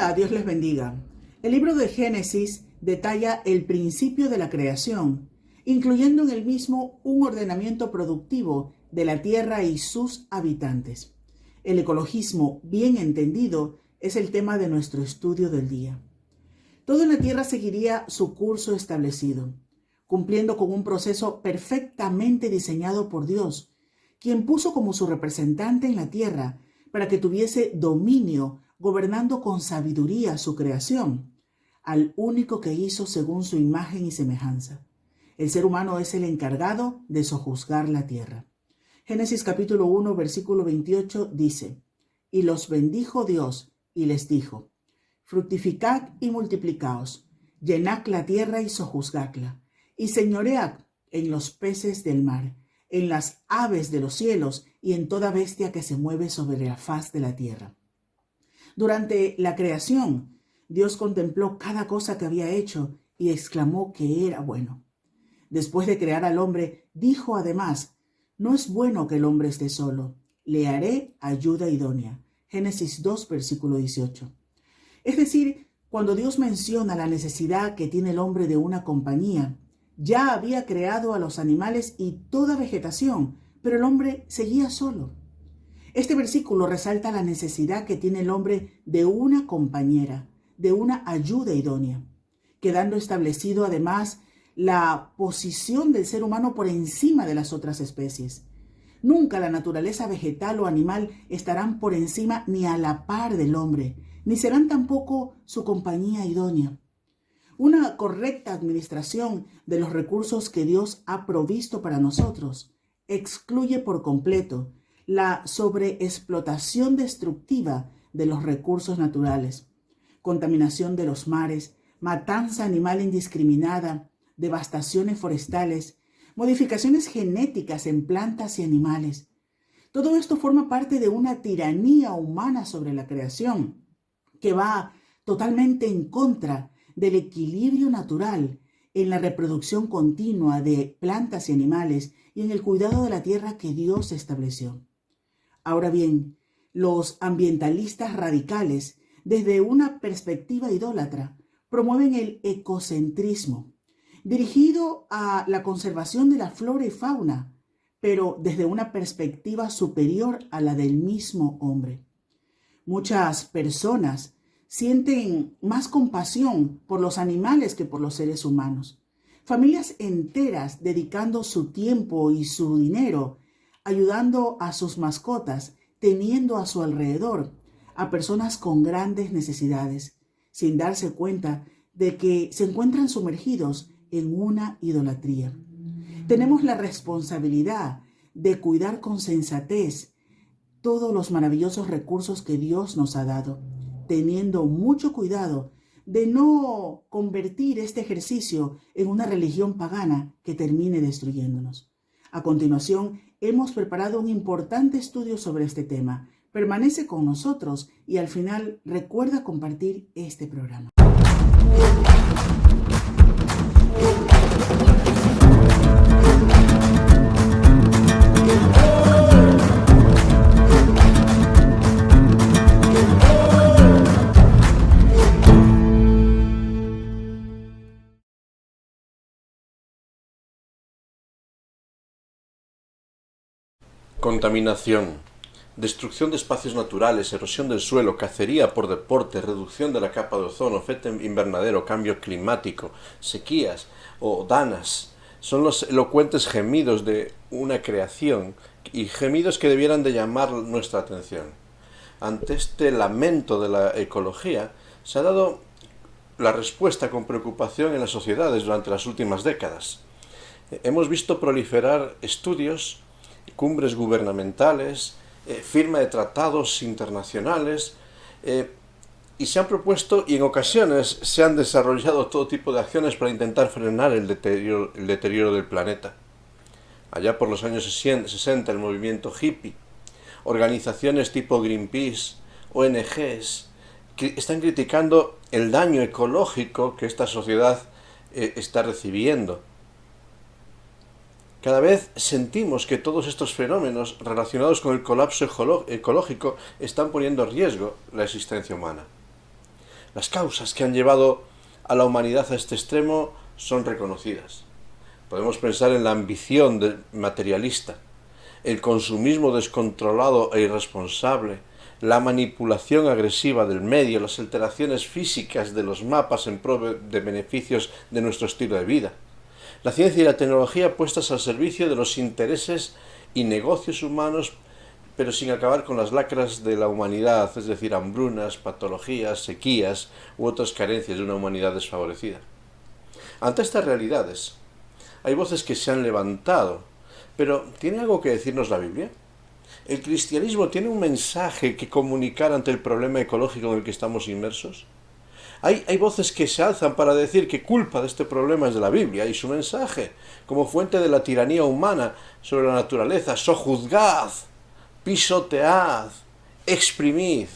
Hola, Dios les bendiga. El libro de Génesis detalla el principio de la creación, incluyendo en el mismo un ordenamiento productivo de la tierra y sus habitantes. El ecologismo, bien entendido, es el tema de nuestro estudio del día. Todo en la tierra seguiría su curso establecido, cumpliendo con un proceso perfectamente diseñado por Dios, quien puso como su representante en la tierra para que tuviese dominio, gobernando con sabiduría su creación, al único que hizo según su imagen y semejanza. El ser humano es el encargado de sojuzgar la tierra. Génesis capítulo 1, versículo 28 dice: Y los bendijo Dios y les dijo: Fructificad y multiplicaos, llenad la tierra y sojuzgadla, y señoread en los peces del mar, en las aves de los cielos y en toda bestia que se mueve sobre la faz de la tierra. Durante la creación, Dios contempló cada cosa que había hecho y exclamó que era bueno. Después de crear al hombre, dijo además: No es bueno que el hombre esté solo, le haré ayuda idónea. Génesis 2, versículo 18. Es decir, cuando Dios menciona la necesidad que tiene el hombre de una compañía, ya había creado a los animales y toda vegetación, pero el hombre seguía solo. Este versículo resalta la necesidad que tiene el hombre de una compañera, de una ayuda idónea, quedando establecido además la posición del ser humano por encima de las otras especies. Nunca la naturaleza vegetal o animal estarán por encima ni a la par del hombre, ni serán tampoco su compañía idónea. Una correcta administración de los recursos que Dios ha provisto para nosotros excluye por completo la sobreexplotación destructiva de los recursos naturales, contaminación de los mares, matanza animal indiscriminada, devastaciones forestales, modificaciones genéticas en plantas y animales. Todo esto forma parte de una tiranía humana sobre la creación, que va totalmente en contra del equilibrio natural en la reproducción continua de plantas y animales y en el cuidado de la tierra que Dios estableció. Ahora bien, los ambientalistas radicales, desde una perspectiva idólatra, promueven el ecocentrismo, dirigido a la conservación de la flora y fauna, pero desde una perspectiva superior a la del mismo hombre. Muchas personas sienten más compasión por los animales que por los seres humanos. Familias enteras dedicando su tiempo y su dinero, ayudando a sus mascotas, teniendo a su alrededor a personas con grandes necesidades, sin darse cuenta de que se encuentran sumergidos en una idolatría. Tenemos la responsabilidad de cuidar con sensatez todos los maravillosos recursos que Dios nos ha dado, teniendo mucho cuidado de no convertir este ejercicio en una religión pagana que termine destruyéndonos. A continuación, hemos preparado un importante estudio sobre este tema. Permanece con nosotros y al final recuerda compartir este programa. Contaminación, destrucción de espacios naturales, erosión del suelo, cacería por deporte, reducción de la capa de ozono, efecto invernadero, cambio climático, sequías o danas, son los elocuentes gemidos de una creación y gemidos que debieran de llamar nuestra atención. Ante este lamento de la ecología, se ha dado la respuesta con preocupación en las sociedades durante las últimas décadas. Hemos visto proliferar estudios, cumbres gubernamentales, firma de tratados internacionales, y se han propuesto y en ocasiones se han desarrollado todo tipo de acciones para intentar frenar el deterioro del planeta. Allá por los años 60 el movimiento hippie, organizaciones tipo Greenpeace, ONGs, que están criticando el daño ecológico que esta sociedad está recibiendo. Cada vez sentimos que todos estos fenómenos relacionados con el colapso ecológico están poniendo en riesgo la existencia humana. Las causas que han llevado a la humanidad a este extremo son reconocidas. Podemos pensar en la ambición materialista, el consumismo descontrolado e irresponsable, la manipulación agresiva del medio, las alteraciones físicas de los mapas en pro de beneficios de nuestro estilo de vida. La ciencia y la tecnología puestas al servicio de los intereses y negocios humanos, pero sin acabar con las lacras de la humanidad, es decir, hambrunas, patologías, sequías u otras carencias de una humanidad desfavorecida. Ante estas realidades, hay voces que se han levantado, pero ¿tiene algo que decirnos la Biblia? ¿El cristianismo tiene un mensaje que comunicar ante el problema ecológico en el que estamos inmersos? Hay voces que se alzan para decir que culpa de este problema es de la Biblia y su mensaje, como fuente de la tiranía humana sobre la naturaleza: sojuzgad, pisotead, exprimid.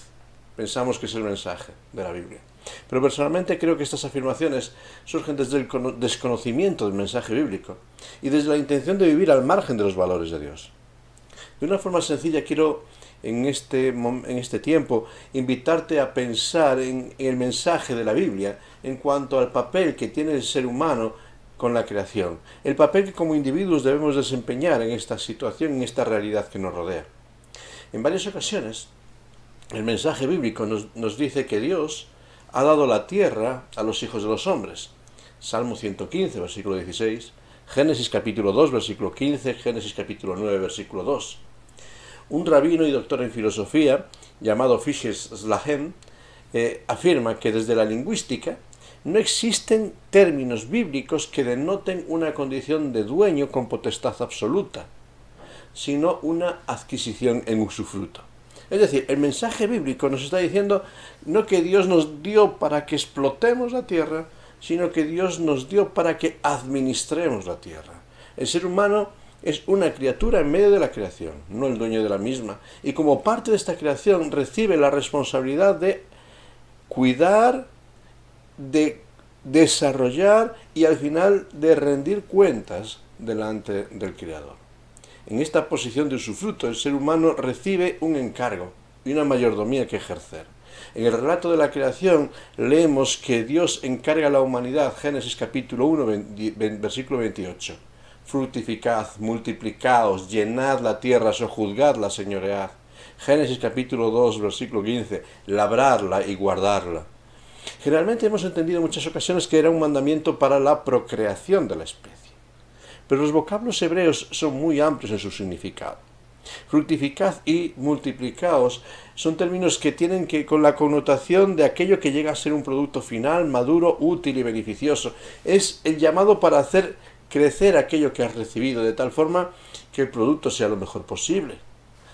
Pensamos que es el mensaje de la Biblia. Pero personalmente creo que estas afirmaciones surgen desde el desconocimiento del mensaje bíblico y desde la intención de vivir al margen de los valores de Dios. De una forma sencilla quiero en este tiempo invitarte a pensar en el mensaje de la Biblia en cuanto al papel que tiene el ser humano con la creación, el papel que como individuos debemos desempeñar en esta situación, en esta realidad que nos rodea. En varias ocasiones, el mensaje bíblico nos dice que Dios ha dado la tierra a los hijos de los hombres. Salmo 115, versículo 16, Génesis capítulo 2, versículo 15, Génesis capítulo 9, versículo 2. Un rabino y doctor en filosofía, llamado Fisher Slahem, afirma que desde la lingüística no existen términos bíblicos que denoten una condición de dueño con potestad absoluta, sino una adquisición en usufructo. Es decir, el mensaje bíblico nos está diciendo no que Dios nos dio para que explotemos la tierra, sino que Dios nos dio para que administremos la tierra. El ser humano es una criatura en medio de la creación, no el dueño de la misma, y como parte de esta creación recibe la responsabilidad de cuidar, de desarrollar y al final de rendir cuentas delante del Creador. En esta posición de usufructo, el ser humano recibe un encargo y una mayordomía que ejercer. En el relato de la creación leemos que Dios encarga a la humanidad, Génesis capítulo 1, versículo 28. Fructificad, multiplicaos, llenad la tierra, sojuzgadla, señoread. Génesis capítulo 2, versículo 15. Labradla y guardarla. Generalmente hemos entendido en muchas ocasiones que era un mandamiento para la procreación de la especie. Pero los vocablos hebreos son muy amplios en su significado. Fructificad y multiplicaos son términos que tienen con la connotación de aquello que llega a ser un producto final, maduro, útil y beneficioso. Es el llamado para hacer crecer aquello que has recibido, de tal forma que el producto sea lo mejor posible.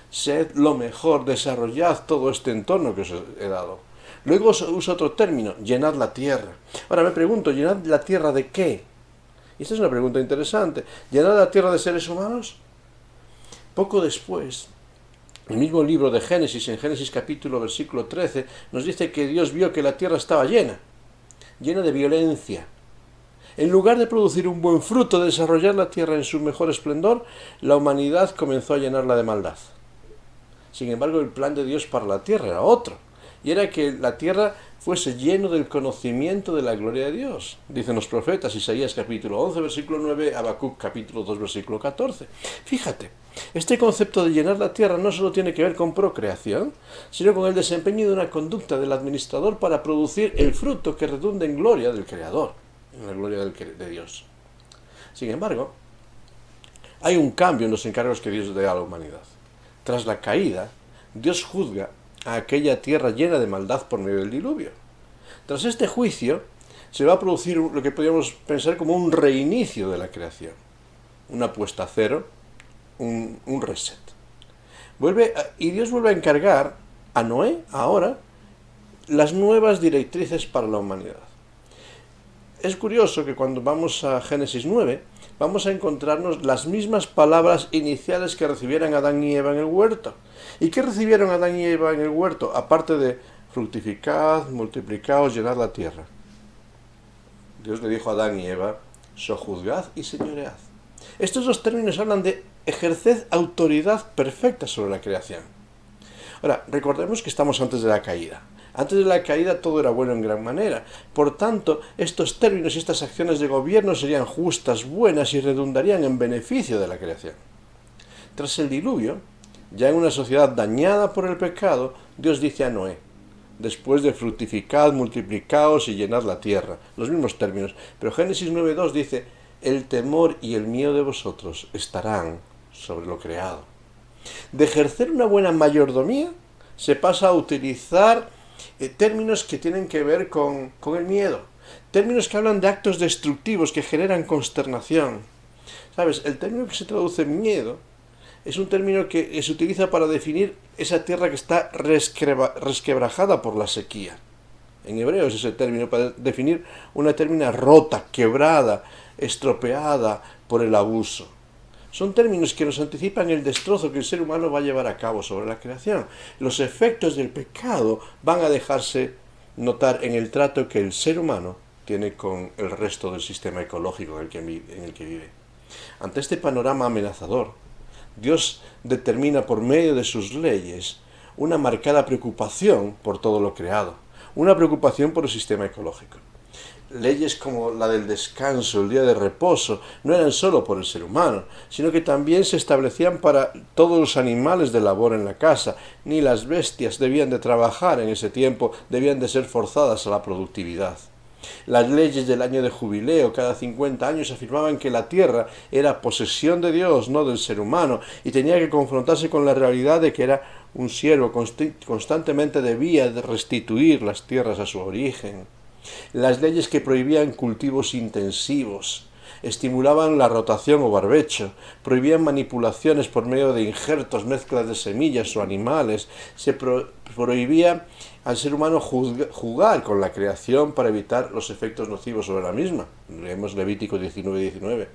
Sed lo mejor, desarrollad todo este entorno que os he dado. Luego usa otro término, llenad la tierra. Ahora me pregunto, ¿llenad la tierra de qué? Y esta es una pregunta interesante. ¿Llenad la tierra de seres humanos? Poco después, el mismo libro de Génesis, en Génesis capítulo versículo 13, nos dice que Dios vio que la tierra estaba llena de violencia. En lugar de producir un buen fruto, de desarrollar la tierra en su mejor esplendor, la humanidad comenzó a llenarla de maldad. Sin embargo, el plan de Dios para la tierra era otro, y era que la tierra fuese lleno del conocimiento de la gloria de Dios. Dicen los profetas, Isaías capítulo 11, versículo 9, Habacuc capítulo 2, versículo 14. Fíjate, este concepto de llenar la tierra no solo tiene que ver con procreación, sino con el desempeño de una conducta del administrador para producir el fruto que redunde en gloria del Creador, en la gloria de Dios. Sin embargo, hay un cambio en los encargos que Dios da a la humanidad. Tras la caída, Dios juzga a aquella tierra llena de maldad por medio del diluvio. Tras este juicio, se va a producir lo que podríamos pensar como un reinicio de la creación, una puesta a cero, un reset. Y Dios vuelve a encargar a Noé, ahora, las nuevas directrices para la humanidad. Es curioso que cuando vamos a Génesis 9, vamos a encontrarnos las mismas palabras iniciales que recibieron Adán y Eva en el huerto. ¿Y qué recibieron Adán y Eva en el huerto? Aparte de fructificad, multiplicaos, llenad la tierra. Dios le dijo a Adán y Eva, sojuzgad y señoread. Estos dos términos hablan de ejerced autoridad perfecta sobre la creación. Ahora, recordemos que estamos antes de la caída. Antes de la caída todo era bueno en gran manera. Por tanto, estos términos y estas acciones de gobierno serían justas, buenas y redundarían en beneficio de la creación. Tras el diluvio, ya en una sociedad dañada por el pecado, Dios dice a Noé: después de fructificad, multiplicaos y llenad la tierra. Los mismos términos. Pero Génesis 9.2 dice: el temor y el miedo de vosotros estarán sobre lo creado. De ejercer una buena mayordomía, se pasa a utilizar términos que tienen que ver con el miedo. Términos que hablan de actos destructivos que generan consternación. ¿Sabes? El término que se traduce miedo es un término que se utiliza para definir esa tierra que está resquebrajada por la sequía. En hebreo es ese término para definir una término rota, quebrada, estropeada por el abuso. Son términos que nos anticipan el destrozo que el ser humano va a llevar a cabo sobre la creación. Los efectos del pecado van a dejarse notar en el trato que el ser humano tiene con el resto del sistema ecológico en el que vive. Ante este panorama amenazador, Dios determina por medio de sus leyes una marcada preocupación por todo lo creado, una preocupación por el sistema ecológico. Leyes como la del descanso, el día de reposo, no eran solo por el ser humano, sino que también se establecían para todos los animales de labor en la casa. Ni las bestias debían de trabajar en ese tiempo, debían de ser forzadas a la productividad. Las leyes del año de jubileo, cada 50 años, afirmaban que la tierra era posesión de Dios, no del ser humano, y tenía que confrontarse con la realidad de que era un siervo, constantemente debía de restituir las tierras a su origen. Las leyes que prohibían cultivos intensivos, estimulaban la rotación o barbecho, prohibían manipulaciones por medio de injertos, mezclas de semillas o animales, se prohibía al ser humano jugar con la creación para evitar los efectos nocivos sobre la misma. Leemos Levítico 19:19.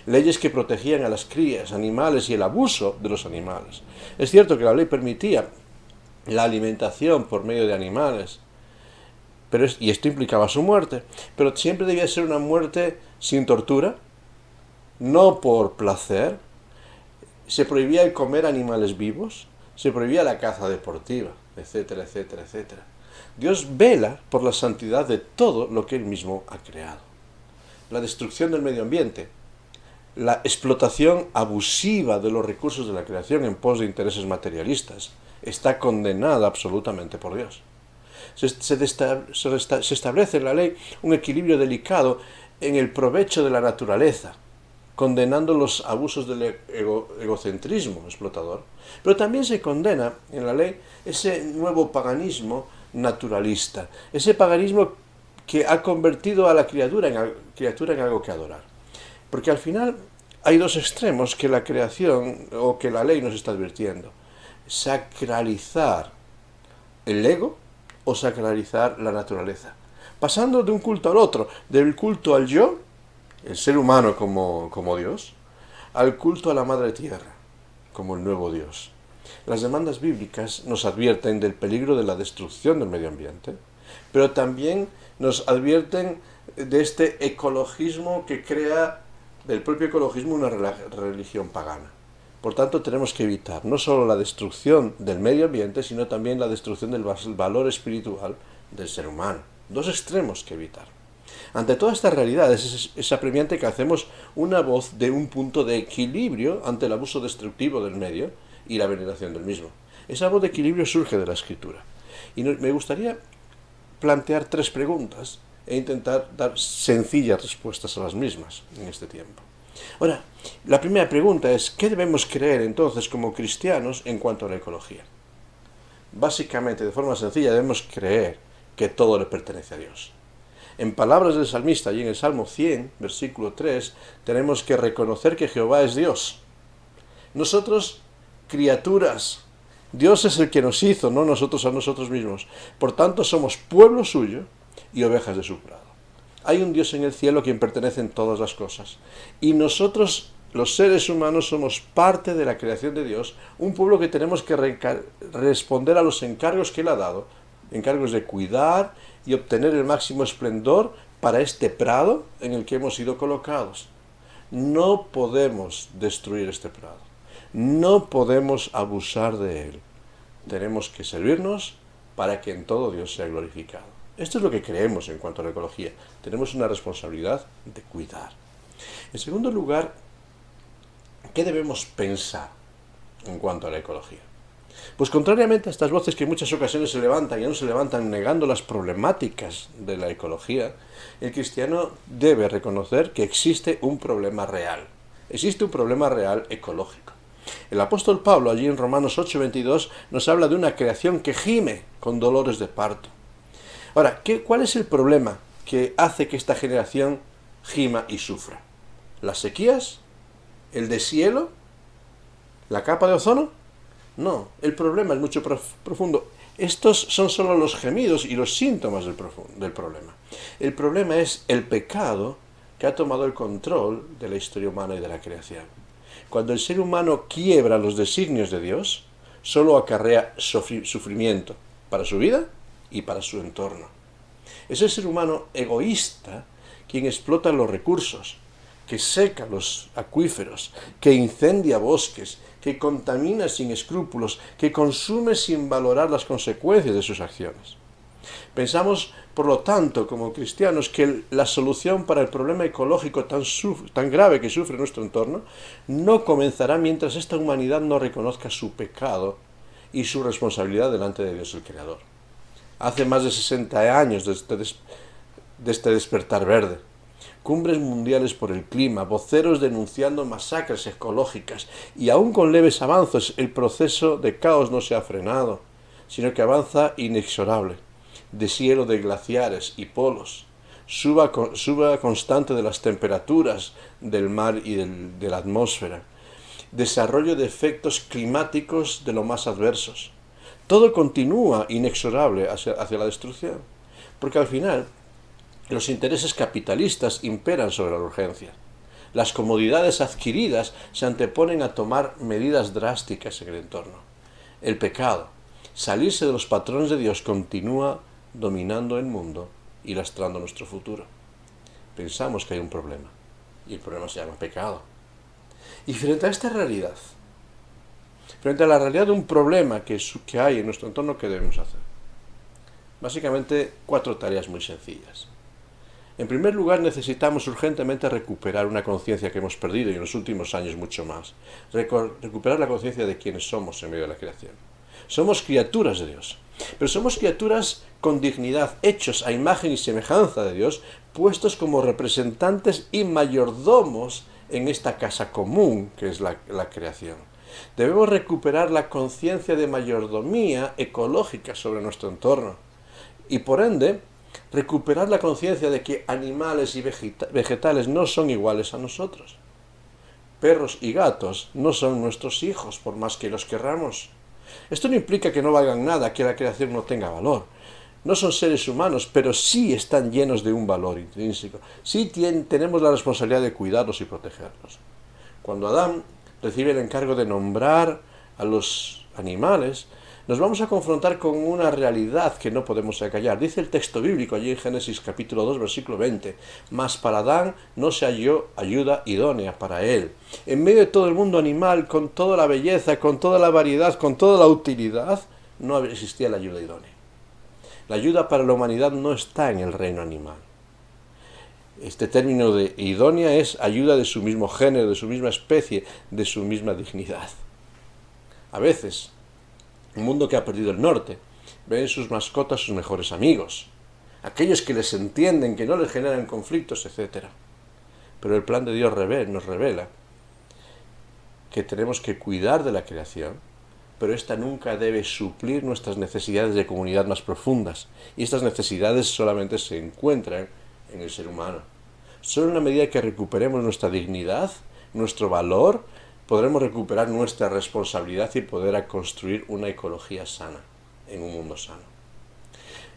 Leyes que protegían a las crías, animales y el abuso de los animales. Es cierto que la ley permitía la alimentación por medio de animales, y esto implicaba su muerte, pero siempre debía ser una muerte sin tortura, no por placer. Se prohibía el comer animales vivos, se prohibía la caza deportiva, etcétera, etcétera, etcétera. Dios vela por la santidad de todo lo que Él mismo ha creado. La destrucción del medio ambiente, la explotación abusiva de los recursos de la creación en pos de intereses materialistas, está condenada absolutamente por Dios. Se establece en la ley un equilibrio delicado en el provecho de la naturaleza, condenando los abusos del egocentrismo explotador, pero también se condena en la ley ese nuevo paganismo naturalista, ese paganismo que ha convertido a la criatura en algo que adorar. Porque al final hay dos extremos que la creación o que la ley nos está advirtiendo: sacralizar el ego o sacralizar la naturaleza, pasando de un culto al otro, del culto al yo, el ser humano como Dios, al culto a la madre tierra, como el nuevo Dios. Las demandas bíblicas nos advierten del peligro de la destrucción del medio ambiente, pero también nos advierten de este ecologismo que crea del propio ecologismo una religión pagana. Por tanto, tenemos que evitar no solo la destrucción del medio ambiente, sino también la destrucción del valor espiritual del ser humano. Dos extremos que evitar. Ante todas estas realidades, es apremiante que hacemos una voz de un punto de equilibrio ante el abuso destructivo del medio y la veneración del mismo. Esa voz de equilibrio surge de la Escritura. Y me gustaría plantear 3 preguntas e intentar dar sencillas respuestas a las mismas en este tiempo. Ahora, la primera pregunta es: ¿qué debemos creer entonces como cristianos en cuanto a la ecología? Básicamente, de forma sencilla, debemos creer que todo le pertenece a Dios. En palabras del salmista, y en el Salmo 100, versículo 3, tenemos que reconocer que Jehová es Dios. Nosotros, criaturas, Dios es el que nos hizo, no nosotros a nosotros mismos. Por tanto, somos pueblo suyo y ovejas de su prado. Hay un Dios en el cielo a quien pertenecen todas las cosas. Y nosotros, los seres humanos, somos parte de la creación de Dios, un pueblo que tenemos que responder a los encargos que Él ha dado, encargos de cuidar y obtener el máximo esplendor para este prado en el que hemos sido colocados. No podemos destruir este prado. No podemos abusar de él. Tenemos que servirnos para que en todo Dios sea glorificado. Esto es lo que creemos en cuanto a la ecología. Tenemos una responsabilidad de cuidar. En segundo lugar, ¿qué debemos pensar en cuanto a la ecología? Pues contrariamente a estas voces que en muchas ocasiones se levantan y aún se levantan negando las problemáticas de la ecología, el cristiano debe reconocer que existe un problema real. Existe un problema real ecológico. El apóstol Pablo, allí en Romanos 8:22, nos habla de una creación que gime con dolores de parto. Ahora, ¿cuál es el problema que hace que esta generación gima y sufra? ¿Las sequías? ¿El deshielo? ¿La capa de ozono? No, el problema es mucho profundo. Estos son solo los gemidos y los síntomas del problema. El problema es el pecado que ha tomado el control de la historia humana y de la creación. Cuando el ser humano quiebra los designios de Dios, solo acarrea sufrimiento para su vida y para su entorno. Es el ser humano egoísta quien explota los recursos, que seca los acuíferos, que incendia bosques, que contamina sin escrúpulos, que consume sin valorar las consecuencias de sus acciones. Pensamos, por lo tanto, como cristianos, que la solución para el problema ecológico tan grave que sufre nuestro entorno no comenzará mientras esta humanidad no reconozca su pecado y su responsabilidad delante de Dios el Creador. Hace más de 60 años de este despertar verde, cumbres mundiales por el clima, voceros denunciando masacres ecológicas, y aún con leves avances el proceso de caos no se ha frenado, sino que avanza inexorable. Deshielo de glaciares y polos, suba constante de las temperaturas del mar y de la atmósfera, desarrollo de efectos climáticos de lo más adversos. Todo continúa inexorable hacia la destrucción, porque al final los intereses capitalistas imperan sobre la urgencia. Las comodidades adquiridas se anteponen a tomar medidas drásticas en el entorno. El pecado, salirse de los patrones de Dios, continúa dominando el mundo y lastrando nuestro futuro. Pensamos que hay un problema, y el problema se llama pecado. Y frente a esta realidad, frente a la realidad de un problema que hay en nuestro entorno, ¿qué debemos hacer? Básicamente, 4 tareas muy sencillas. En primer lugar, necesitamos urgentemente recuperar una conciencia que hemos perdido y en los últimos años mucho más. Recuperar la conciencia de quiénes somos en medio de la creación. Somos criaturas de Dios, pero somos criaturas con dignidad, hechos a imagen y semejanza de Dios, puestos como representantes y mayordomos en esta casa común que es la creación. Debemos recuperar la conciencia de mayordomía ecológica sobre nuestro entorno y, por ende, recuperar la conciencia de que animales y vegetales no son iguales a nosotros. Perros y gatos no son nuestros hijos, por más que los querramos. Esto no implica que no valgan nada, que la creación no tenga valor. No son seres humanos, pero sí están llenos de un valor intrínseco. Sí tenemos la responsabilidad de cuidarlos y protegerlos. Cuando Adán recibe el encargo de nombrar a los animales, nos vamos a confrontar con una realidad que no podemos acallar. Dice el texto bíblico allí en Génesis capítulo 2, versículo 20, «Mas para Adán no se halló ayuda idónea para él». En medio de todo el mundo animal, con toda la belleza, con toda la variedad, con toda la utilidad, no existía la ayuda idónea. La ayuda para la humanidad no está en el reino animal. Este término de idónea es ayuda de su mismo género, de su misma especie, de su misma dignidad. A veces, un mundo que ha perdido el norte ve en sus mascotas sus mejores amigos, aquellos que les entienden, que no les generan conflictos, etc. Pero el plan de Dios nos revela que tenemos que cuidar de la creación, pero esta nunca debe suplir nuestras necesidades de comunidad más profundas, y estas necesidades solamente se encuentran en el ser humano. Solo en la medida que recuperemos nuestra dignidad, nuestro valor, podremos recuperar nuestra responsabilidad y poder construir una ecología sana, en un mundo sano.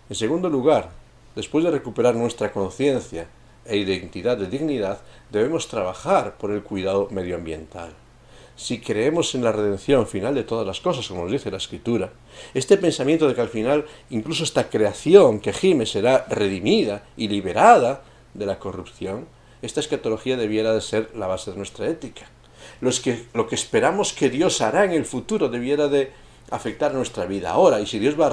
En segundo lugar, después de recuperar nuestra conciencia e identidad de dignidad, debemos trabajar por el cuidado medioambiental. Si creemos en la redención final de todas las cosas, como nos dice la Escritura, este pensamiento de que al final incluso esta creación que gime será redimida y liberada de la corrupción, esta escatología debiera de ser la base de nuestra ética. Lo que esperamos que Dios hará en el futuro debiera de afectar nuestra vida ahora, y si Dios va a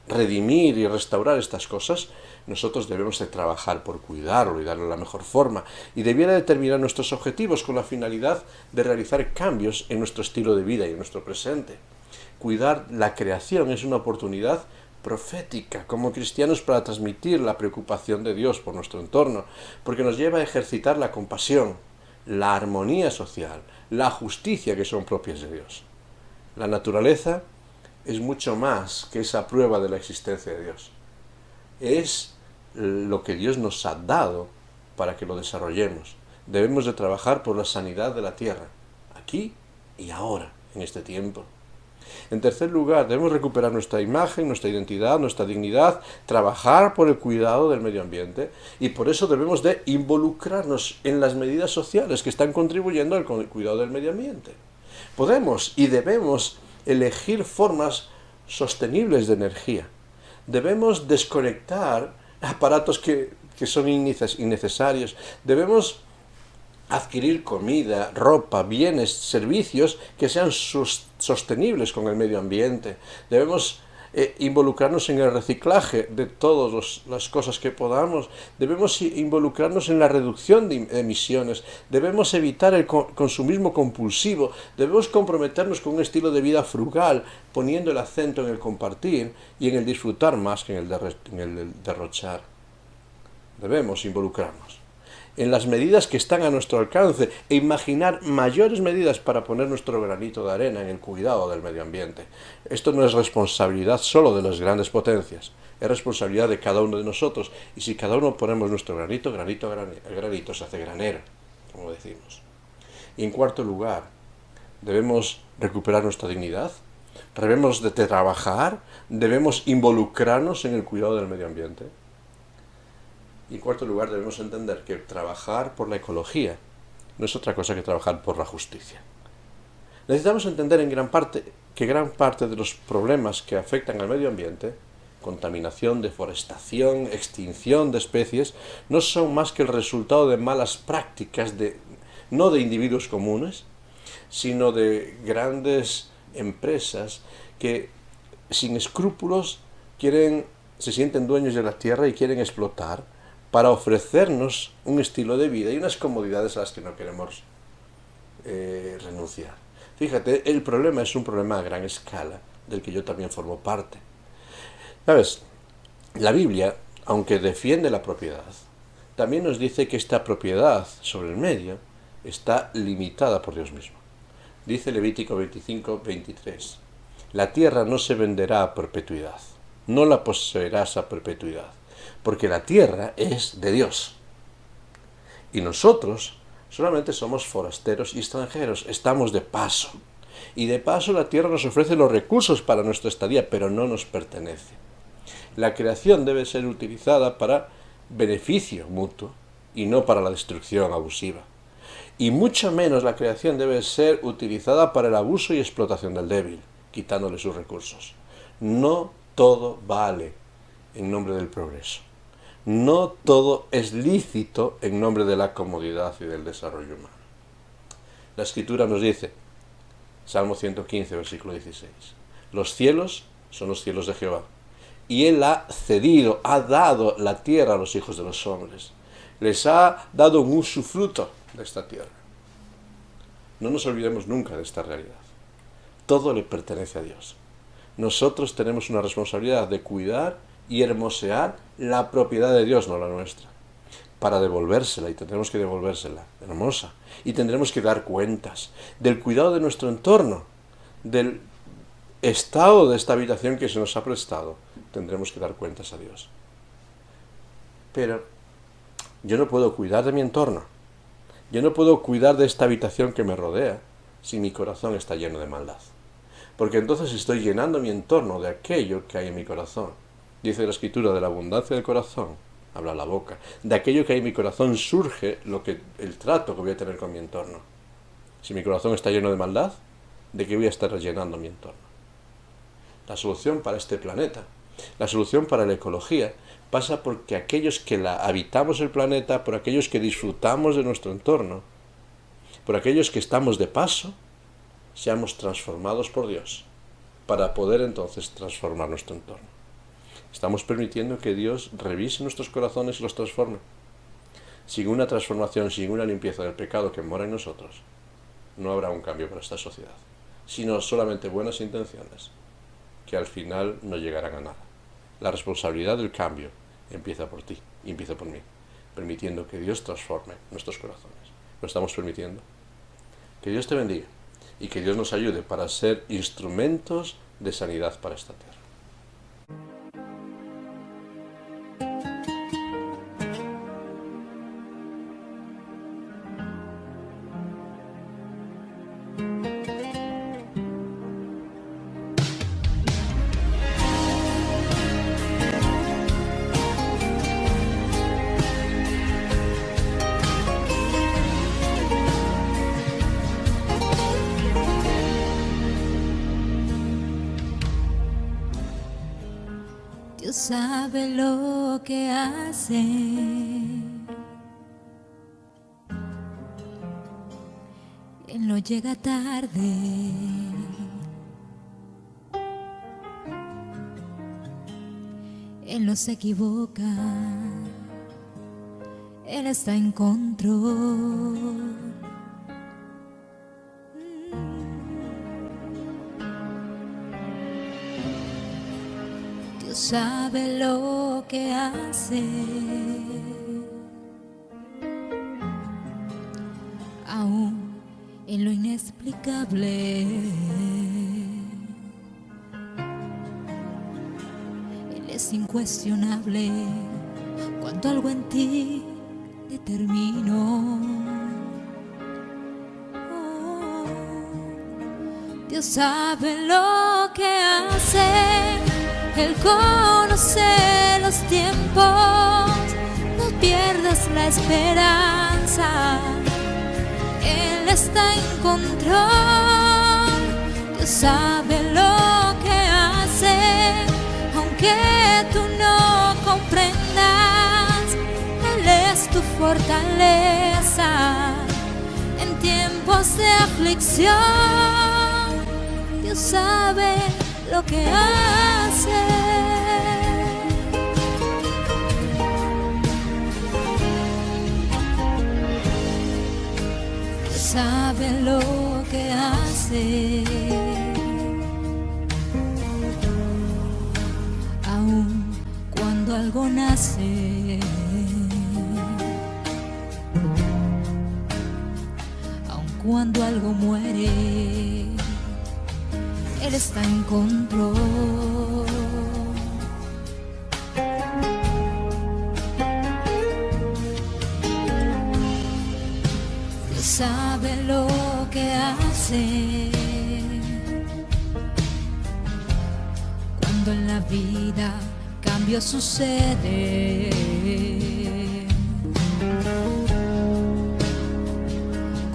redimir y restaurar estas cosas, nosotros debemos de trabajar por cuidarlo y darle la mejor forma, y debiera determinar nuestros objetivos con la finalidad de realizar cambios en nuestro estilo de vida y en nuestro presente. Cuidar la creación es una oportunidad profética como cristianos para transmitir la preocupación de Dios por nuestro entorno, porque nos lleva a ejercitar la compasión, la armonía social, la justicia que son propias de Dios. La naturaleza es mucho más que esa prueba de la existencia de Dios. Es lo que Dios nos ha dado para que lo desarrollemos. Debemos de trabajar por la sanidad de la tierra, aquí y ahora, en este tiempo. En tercer lugar, debemos recuperar nuestra imagen, nuestra identidad, nuestra dignidad, trabajar por el cuidado del medio ambiente, y por eso debemos de involucrarnos en las medidas sociales que están contribuyendo al cuidado del medio ambiente. Podemos y debemos elegir formas sostenibles de energía. Debemos desconectar aparatos que son innecesarios. Debemos adquirir comida, ropa, bienes, servicios que sean sostenibles con el medio ambiente. Debemos involucrarnos en el reciclaje de todas las cosas que podamos. Debemos involucrarnos en la reducción de emisiones. Debemos evitar el consumismo compulsivo. Debemos comprometernos con un estilo de vida frugal, poniendo el acento en el compartir y en el disfrutar más que en el derrochar. Debemos involucrarnos en las medidas que están a nuestro alcance e imaginar mayores medidas para poner nuestro granito de arena en el cuidado del medio ambiente. Esto no es responsabilidad solo de las grandes potencias, es responsabilidad de cada uno de nosotros, y si cada uno ponemos nuestro granito, el granito se hace granero, como decimos. Y en cuarto lugar, debemos recuperar nuestra dignidad, debemos de trabajar, debemos involucrarnos en el cuidado del medio ambiente. Y en cuarto lugar, debemos entender que trabajar por la ecología no es otra cosa que trabajar por la justicia. Necesitamos entender que gran parte de los problemas que afectan al medio ambiente, contaminación, deforestación, extinción de especies, no son más que el resultado de malas prácticas no de individuos comunes, sino de grandes empresas que sin escrúpulos se sienten dueños de la tierra y quieren explotar para ofrecernos un estilo de vida y unas comodidades a las que no queremos renunciar. Fíjate, el problema es un problema a gran escala, del que yo también formo parte. ¿Sabes? La Biblia, aunque defiende la propiedad, también nos dice que esta propiedad sobre el medio está limitada por Dios mismo. Dice Levítico 25:23, la tierra no se venderá a perpetuidad, no la poseerás a perpetuidad, porque la tierra es de Dios. Y nosotros solamente somos forasteros y extranjeros, estamos de paso. Y de paso la tierra nos ofrece los recursos para nuestra estadía, pero no nos pertenece. La creación debe ser utilizada para beneficio mutuo y no para la destrucción abusiva. Y mucho menos la creación debe ser utilizada para el abuso y explotación del débil, quitándole sus recursos. No todo vale en nombre del progreso. No todo es lícito en nombre de la comodidad y del desarrollo humano. La Escritura nos dice, Salmo 115, versículo 16, los cielos son los cielos de Jehová, y Él ha cedido, ha dado la tierra a los hijos de los hombres. Les ha dado un usufruto de esta tierra. No nos olvidemos nunca de esta realidad. Todo le pertenece a Dios. Nosotros tenemos una responsabilidad de cuidar y hermosear la propiedad de Dios, no la nuestra, para devolvérsela, y tendremos que devolvérsela hermosa, y tendremos que dar cuentas del cuidado de nuestro entorno, del estado de esta habitación que se nos ha prestado. Tendremos que dar cuentas a Dios. Pero yo no puedo cuidar de mi entorno, yo no puedo cuidar de esta habitación que me rodea si mi corazón está lleno de maldad, porque entonces estoy llenando mi entorno de aquello que hay en mi corazón. Dice la Escritura, de la abundancia del corazón habla la boca. De aquello que hay en mi corazón surge el trato que voy a tener con mi entorno. Si mi corazón está lleno de maldad, ¿de qué voy a estar llenando mi entorno? La solución para este planeta, la solución para la ecología, pasa porque aquellos que habitamos el planeta, por aquellos que disfrutamos de nuestro entorno, por aquellos que estamos de paso, seamos transformados por Dios, para poder entonces transformar nuestro entorno. Estamos permitiendo que Dios revise nuestros corazones y los transforme. Sin una transformación, sin una limpieza del pecado que mora en nosotros, no habrá un cambio para esta sociedad, sino solamente buenas intenciones, que al final no llegarán a nada. La responsabilidad del cambio empieza por ti, y empieza por mí, permitiendo que Dios transforme nuestros corazones. ¿Lo estamos permitiendo? Que Dios te bendiga y que Dios nos ayude para ser instrumentos de sanidad para esta tierra. Dios sabe lo que hace. Él no llega tarde. Él no se equivoca. Él está en control. Dios sabe lo que hace. Aún en lo inexplicable, Él es incuestionable. Cuando algo en ti determinó, Dios sabe lo que hace. Él conoce los tiempos, no pierdas la esperanza. Él está en control, Dios sabe lo que hace. Aunque tú no comprendas, Él es tu fortaleza. En tiempos de aflicción, Dios sabe lo que hace. Dios sabe lo que hace. Aun cuando algo nace, aun cuando algo muere, Él está en control. Dios sabe lo que hace. Cuando en la vida cambio sucede,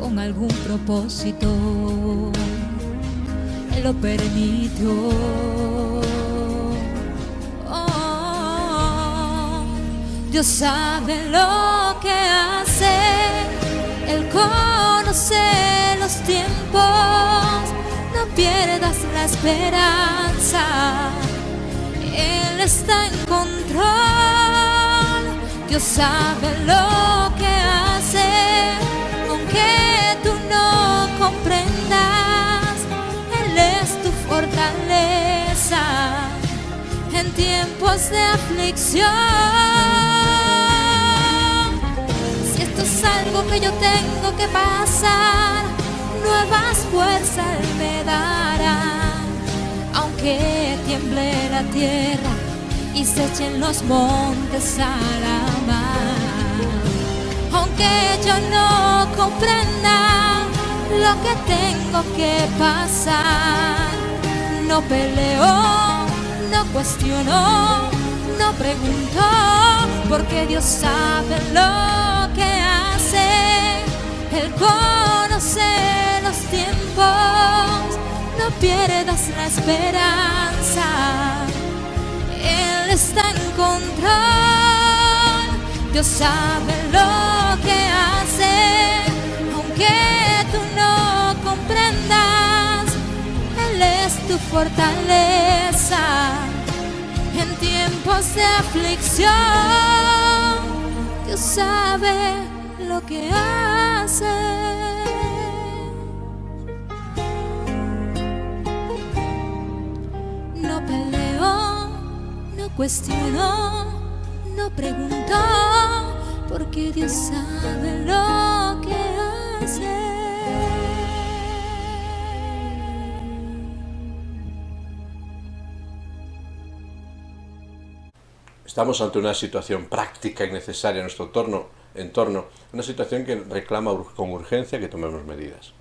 con algún propósito Él lo permitió. Dios sabe lo que hace. Él conoce los tiempos, no pierdas la esperanza. Él está en control. Dios sabe lo que hace. Aunque tú no comprendas, Él es tu fortaleza en tiempos de aflicción. Si esto es algo que yo tengo que pasar, nuevas fuerzas Él me dará. Aunque tiemble la tierra y se echen los montes a la mar, aunque yo no comprenda lo que tengo que pasar, no peleo, no cuestiono, no pregunto, porque Dios sabe lo que hace. Él conoce los tiempos, no pierdas la esperanza. Él está en control. Dios sabe lo que hace. Aunque tú no comprendas, Él es tu fortaleza en tiempo días de aflicción, Dios sabe lo que hace. No peleo, no cuestiono, no pregunto, porque Dios sabe lo que hace. Estamos ante una situación práctica y necesaria en nuestro entorno, una situación que reclama con urgencia que tomemos medidas.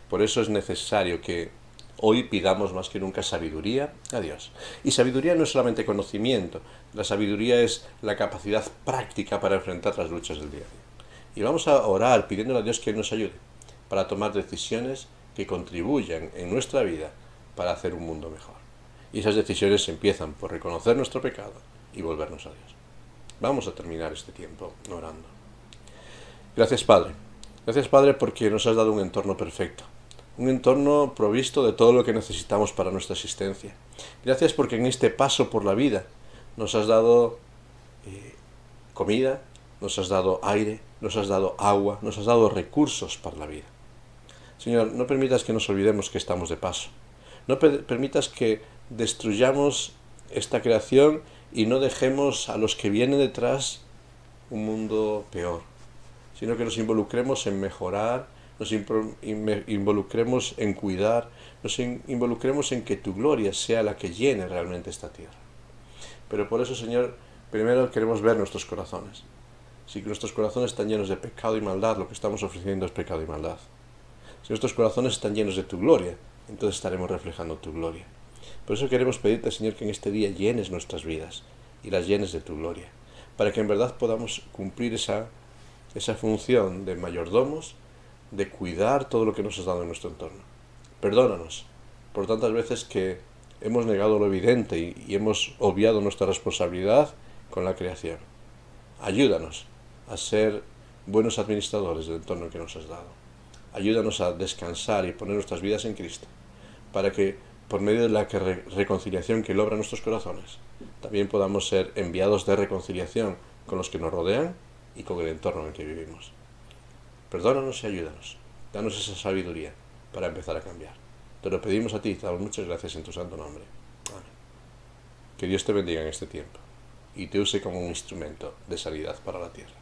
Por eso es necesario que hoy pidamos más que nunca sabiduría a Dios. Y sabiduría no es solamente conocimiento, la sabiduría es la capacidad práctica para enfrentar las luchas del día a día. Y vamos a orar pidiéndole a Dios que nos ayude para tomar decisiones que contribuyan en nuestra vida para hacer un mundo mejor. Y esas decisiones empiezan por reconocer nuestro pecado y volvernos a Dios. Vamos a terminar este tiempo orando. Gracias, Padre. Gracias, Padre, porque nos has dado un entorno perfecto. Un entorno provisto de todo lo que necesitamos para nuestra existencia. Gracias porque en este paso por la vida nos has dado comida, nos has dado aire, nos has dado agua, nos has dado recursos para la vida. Señor, no permitas que nos olvidemos que estamos de paso. No permitas que destruyamos esta creación y no dejemos a los que vienen detrás un mundo peor, sino que nos involucremos en mejorar, nos involucremos en cuidar, nos involucremos en que tu gloria sea la que llene realmente esta tierra. Pero por eso, Señor, primero queremos ver nuestros corazones. Si nuestros corazones están llenos de pecado y maldad, lo que estamos ofreciendo es pecado y maldad. Si nuestros corazones están llenos de tu gloria, entonces estaremos reflejando tu gloria. Por eso queremos pedirte, Señor, que en este día llenes nuestras vidas y las llenes de tu gloria, para que en verdad podamos cumplir esa función de mayordomos, de cuidar todo lo que nos has dado en nuestro entorno. Perdónanos por tantas veces que hemos negado lo evidente y hemos obviado nuestra responsabilidad con la creación. Ayúdanos a ser buenos administradores del entorno que nos has dado. Ayúdanos a descansar y poner nuestras vidas en Cristo, para que por medio de la reconciliación que logra nuestros corazones, también podamos ser enviados de reconciliación con los que nos rodean y con el entorno en el que vivimos. Perdónanos y ayúdanos. Danos esa sabiduría para empezar a cambiar. Te lo pedimos a ti, te damos muchas gracias en tu santo nombre. Amén. Que Dios te bendiga en este tiempo y te use como un instrumento de sanidad para la tierra.